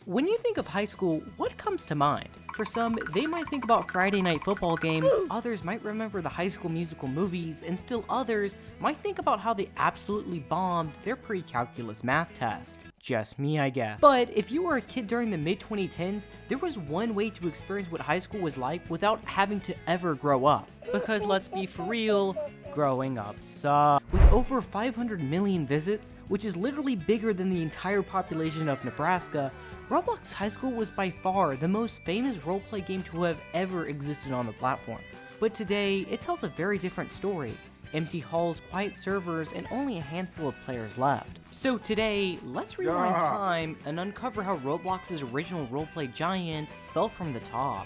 When you think of high school, what comes to mind? For some, they might think about Friday night football games, others might remember the High School Musical movies, and still others might think about how they absolutely bombed their pre-calculus math test. Just me, I guess. But if you were a kid during the mid-2010s, there was one way to experience what high school was like without having to ever grow up. Because let's be for real, growing up sucks. With over 500 million visits, which is literally bigger than the entire population of Nebraska, Roblox High School was by far the most famous roleplay game to have ever existed on the platform. But today, it tells a very different story. Empty halls, quiet servers, and only a handful of players left. So today, let's rewind time and uncover how Roblox's original roleplay giant fell from the top.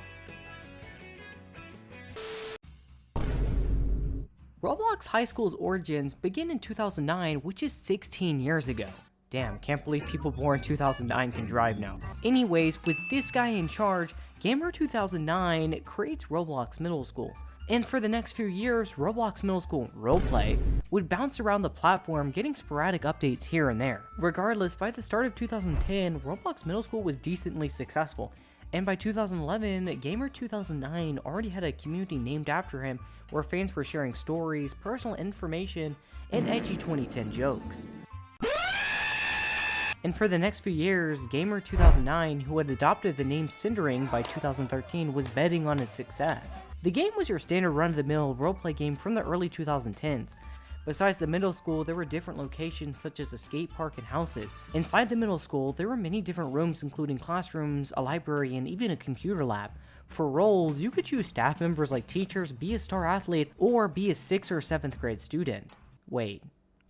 Roblox High School's origins begin in 2009, which is 16 years ago. Damn, can't believe people born in 2009 can drive now. Anyways, with this guy in charge, Gamer2009 creates Roblox Middle School. And for the next few years, Roblox Middle School Roleplay would bounce around the platform, getting sporadic updates here and there. Regardless, by the start of 2010, Roblox Middle School was decently successful. And by 2011, Gamer2009 already had a community named after him, where fans were sharing stories, personal information, and edgy 2010 jokes. And for the next few years, Gamer2009, who had adopted the name Cindering by 2013, was betting on its success. The game was your standard run-of-the-mill roleplay game from the early 2010s. Besides the middle school, there were different locations such as a skate park and houses. Inside the middle school, there were many different rooms including classrooms, a library, and even a computer lab. For roles, you could choose staff members like teachers, be a star athlete, or be a 6th or 7th grade student. Wait,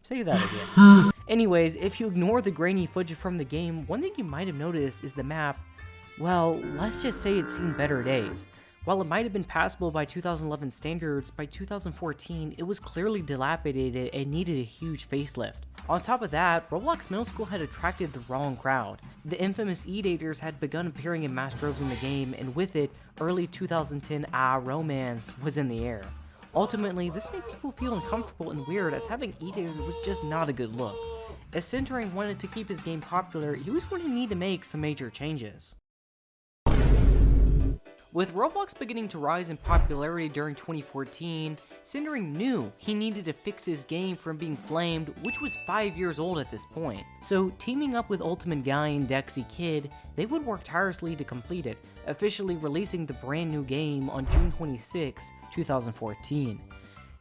say that again. Anyways, if you ignore the grainy footage from the game, one thing you might have noticed is the map. Well, let's just say it's seen better days. While it might have been passable by 2011 standards, by 2014 it was clearly dilapidated and needed a huge facelift. On top of that, Roblox Middle School had attracted the wrong crowd. The infamous E-daters had begun appearing in mass droves in the game, and with it, early 2010 romance was in the air. Ultimately, this made people feel uncomfortable and weird, as having E-daters was just not a good look. If Cindering wanted to keep his game popular, he was going to need to make some major changes. With Roblox beginning to rise in popularity during 2014, Cindering knew he needed to fix his game from being flamed, which was 5 years old at this point. So, teaming up with Ultimate Guy and Dexy Kid, they would work tirelessly to complete it, officially releasing the brand new game on June 26, 2014.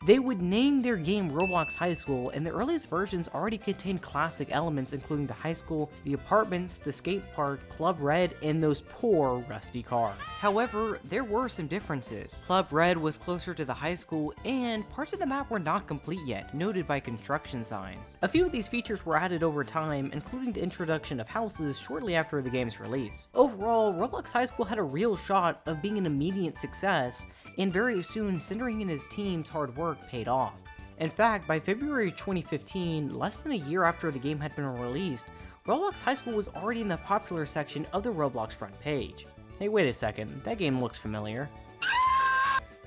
They would name their game Roblox High School, and the earliest versions already contained classic elements including the high school, the apartments, the skate park, Club Red, and those poor rusty cars. However, there were some differences. Club Red was closer to the high school, and parts of the map were not complete yet, noted by construction signs. A few of these features were added over time, including the introduction of houses shortly after the game's release. Overall, Roblox High School had a real shot of being an immediate success, and very soon, Cindering and his team's hard work paid off. In fact, by February 2015, less than a year after the game had been released, Roblox High School was already in the popular section of the Roblox front page. Hey, wait a second, that game looks familiar.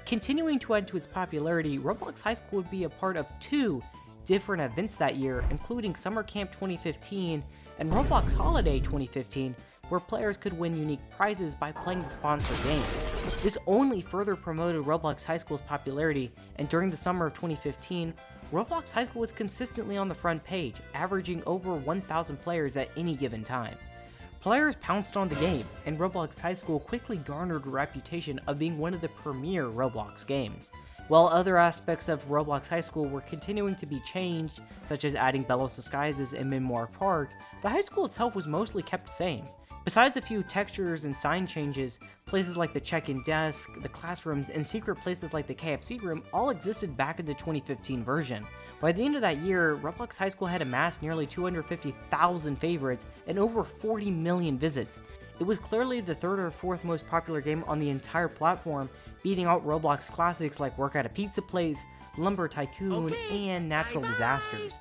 Continuing to add to its popularity, Roblox High School would be a part of 2 different events that year, including Summer Camp 2015 and Roblox Holiday 2015, where players could win unique prizes by playing the sponsored games. This only further promoted Roblox High School's popularity, and during the summer of 2015, Roblox High School was consistently on the front page, averaging over 1,000 players at any given time. Players pounced on the game, and Roblox High School quickly garnered a reputation of being one of the premier Roblox games. While other aspects of Roblox High School were continuing to be changed, such as adding Bellows Disguises and Memoir Park, the high school itself was mostly kept the same. Besides a few textures and sign changes, places like the check-in desk, the classrooms, and secret places like the KFC room all existed back in the 2015 version. By the end of that year, Roblox High School had amassed nearly 250,000 favorites and over 40 million visits. It was clearly the 3rd or 4th most popular game on the entire platform, beating out Roblox classics like Work at a Pizza Place, Lumber Tycoon, and Natural Disasters.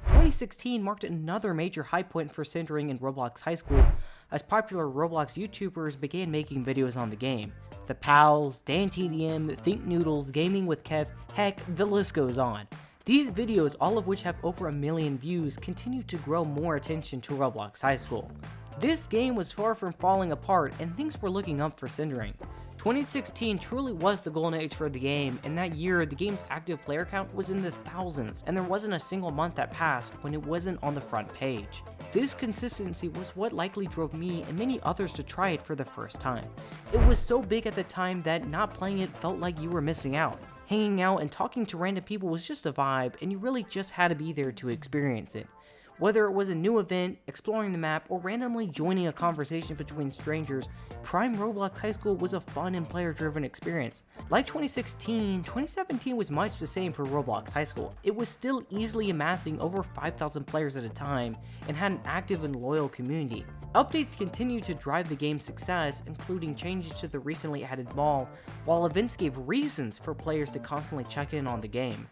2016 marked another major high point for Cindering and Roblox High School, as popular Roblox YouTubers began making videos on the game. The Pals, DanTDM, Think Noodles, Gaming with Kev, heck, the list goes on. These videos, all of which have over 1 million views, continue to grow more attention to Roblox High School. This game was far from falling apart, and things were looking up for Cindering. 2016 truly was the golden age for the game, and that year the game's active player count was in the thousands, and there wasn't a single month that passed when it wasn't on the front page. This consistency was what likely drove me and many others to try it for the first time. It was so big at the time that not playing it felt like you were missing out. Hanging out and talking to random people was just a vibe, and you really just had to be there to experience it. Whether it was a new event, exploring the map, or randomly joining a conversation between strangers, Prime Roblox High School was a fun and player-driven experience. Like 2016, 2017 was much the same for Roblox High School. It was still easily amassing over 5,000 players at a time and had an active and loyal community. Updates continue to drive the game's success, including changes to the recently added mall, while events gave reasons for players to constantly check in on the game.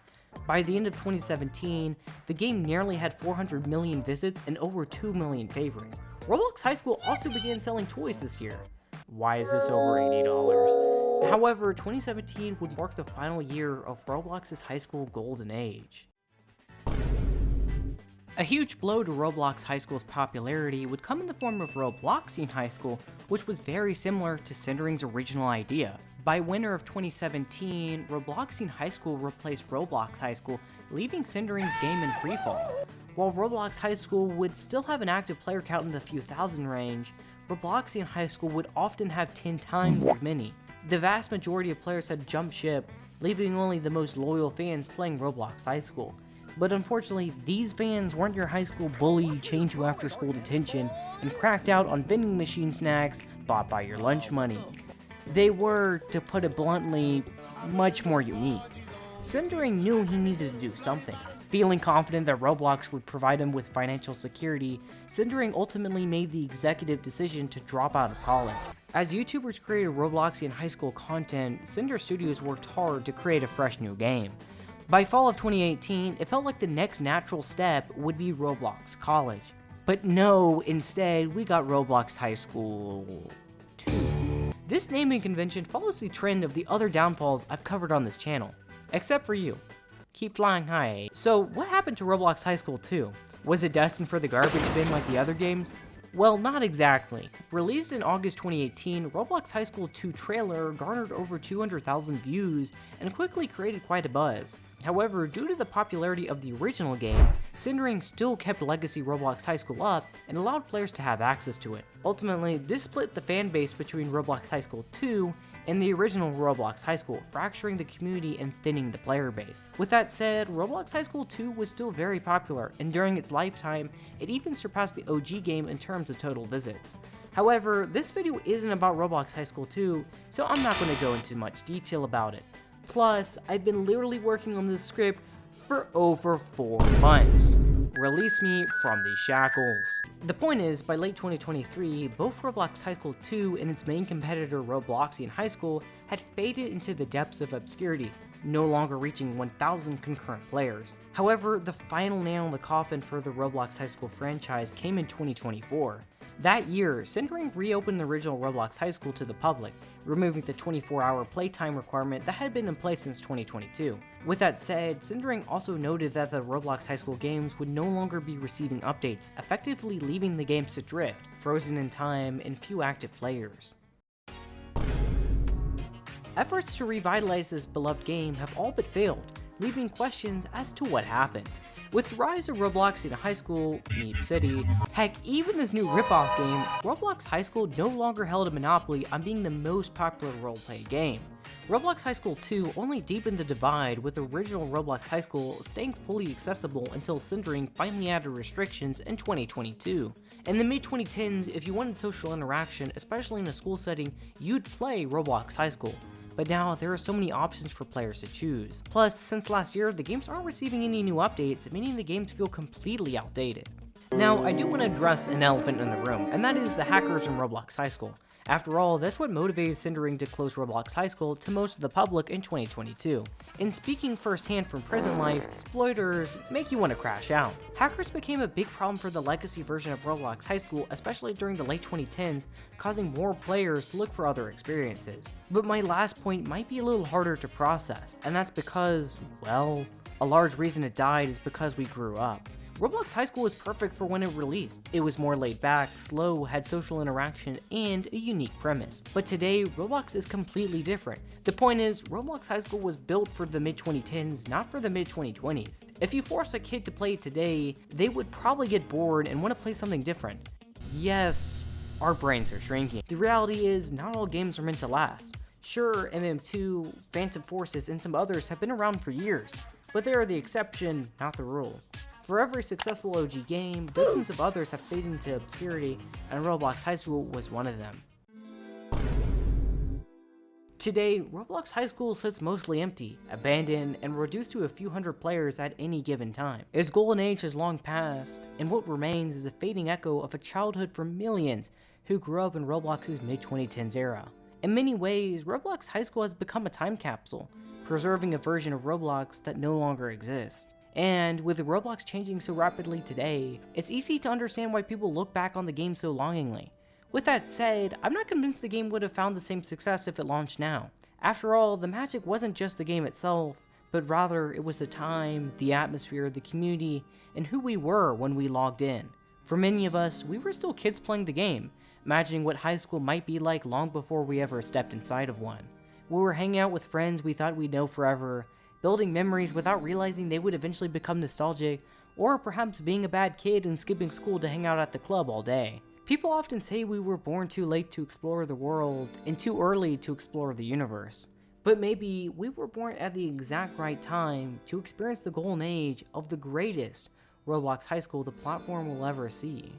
By the end of 2017, the game nearly had 400 million visits and over 2 million favorites. Roblox High School also began selling toys this year. Why is this over $80? However, 2017 would mark the final year of Roblox's high school golden age. A huge blow to Roblox High School's popularity would come in the form of Robloxian High School, which was very similar to Cindering's original idea. By winter of 2017, Robloxian High School replaced Roblox High School, leaving Cindering's game in freefall. While Roblox High School would still have an active player count in the few thousand range, Robloxian High School would often have 10 times as many. The vast majority of players had jumped ship, leaving only the most loyal fans playing Roblox High School. But unfortunately, these fans weren't your high school bully chained to after-school detention and cracked out on vending machine snacks bought by your lunch money. They were, to put it bluntly, much more unique. Cindering knew he needed to do something. Feeling confident that Roblox would provide him with financial security, Cindering ultimately made the executive decision to drop out of college. As YouTubers created Robloxian high school content, Cinder Studios worked hard to create a fresh new game. By fall of 2018, it felt like the next natural step would be Roblox College. But no, instead, we got Roblox High School 2. This naming convention follows the trend of the other downfalls I've covered on this channel. Except for you. Keep flying high. So, what happened to Roblox High School 2? Was it destined for the garbage bin like the other games? Well, not exactly. Released in August 2018, Roblox High School 2 trailer garnered over 200,000 views and quickly created quite a buzz. However, due to the popularity of the original game, Cindering still kept legacy Roblox High School up and allowed players to have access to it. Ultimately, this split the fan base between Roblox High School 2 and the original Roblox High School, fracturing the community and thinning the player base. With that said, Roblox High School 2 was still very popular, and during its lifetime, it even surpassed the OG game in terms of total visits. However, this video isn't about Roblox High School 2, so I'm not going to go into much detail about it. Plus, I've been literally working on this script for over 4 months. Release me from these shackles. The point is, by late 2023, both Roblox High School 2 and its main competitor Robloxian High School had faded into the depths of obscurity, no longer reaching 1,000 concurrent players. However, the final nail in the coffin for the Roblox High School franchise came in 2024. That year, Cindering reopened the original Roblox High School to the public, removing the 24-hour playtime requirement that had been in place since 2022. With that said, Cindering also noted that the Roblox High School games would no longer be receiving updates, effectively leaving the games to drift, frozen in time, and few active players. Efforts to revitalize this beloved game have all but failed, leaving questions as to what happened. With the rise of Robloxian High School, Meep City, heck, even this new ripoff game, Roblox High School no longer held a monopoly on being the most popular roleplay game. Roblox High School 2 only deepened the divide, with original Roblox High School staying fully accessible until Cindering finally added restrictions in 2022. In the mid-2010s, if you wanted social interaction, especially in a school setting, you'd play Roblox High School. But now, there are so many options for players to choose. Plus, since last year, the games aren't receiving any new updates, meaning the games feel completely outdated. Now, I do want to address an elephant in the room, and that is the hackers in Roblox High School. After all, that's what motivated Cindering to close Roblox High School to most of the public in 2022. And speaking firsthand from prison life, exploiters make you want to crash out. Hackers became a big problem for the legacy version of Roblox High School, especially during the late 2010s, causing more players to look for other experiences. But my last point might be a little harder to process, and that's because, well, a large reason it died is because we grew up. Roblox High School was perfect for when it released. It was more laid back, slow, had social interaction, and a unique premise. But today, Roblox is completely different. The point is, Roblox High School was built for the mid-2010s, not for the mid-2020s. If you force a kid to play it today, they would probably get bored and want to play something different. Yes, our brains are shrinking. The reality is, not all games are meant to last. Sure, MM2, Phantom Forces, and some others have been around for years, but they are the exception, not the rule. For every successful OG game, dozens of others have faded into obscurity, and Roblox High School was one of them. Today, Roblox High School sits mostly empty, abandoned, and reduced to a few hundred players at any given time. Its golden age has long passed, and what remains is a fading echo of a childhood for millions who grew up in Roblox's mid-2010s era. In many ways, Roblox High School has become a time capsule, preserving a version of Roblox that no longer exists. And with Roblox changing so rapidly today, it's easy to understand why people look back on the game so longingly. With that said, I'm not convinced the game would have found the same success if it launched now. After all, the magic wasn't just the game itself, but rather it was the time, the atmosphere, the community, and who we were when we logged in. For many of us, we were still kids playing the game, imagining what high school might be like long before we ever stepped inside of one. We were hanging out with friends we thought we'd know forever, building memories without realizing they would eventually become nostalgic, or perhaps being a bad kid and skipping school to hang out at the club all day. People often say we were born too late to explore the world, and too early to explore the universe. But maybe we were born at the exact right time to experience the golden age of the greatest Roblox High School the platform will ever see.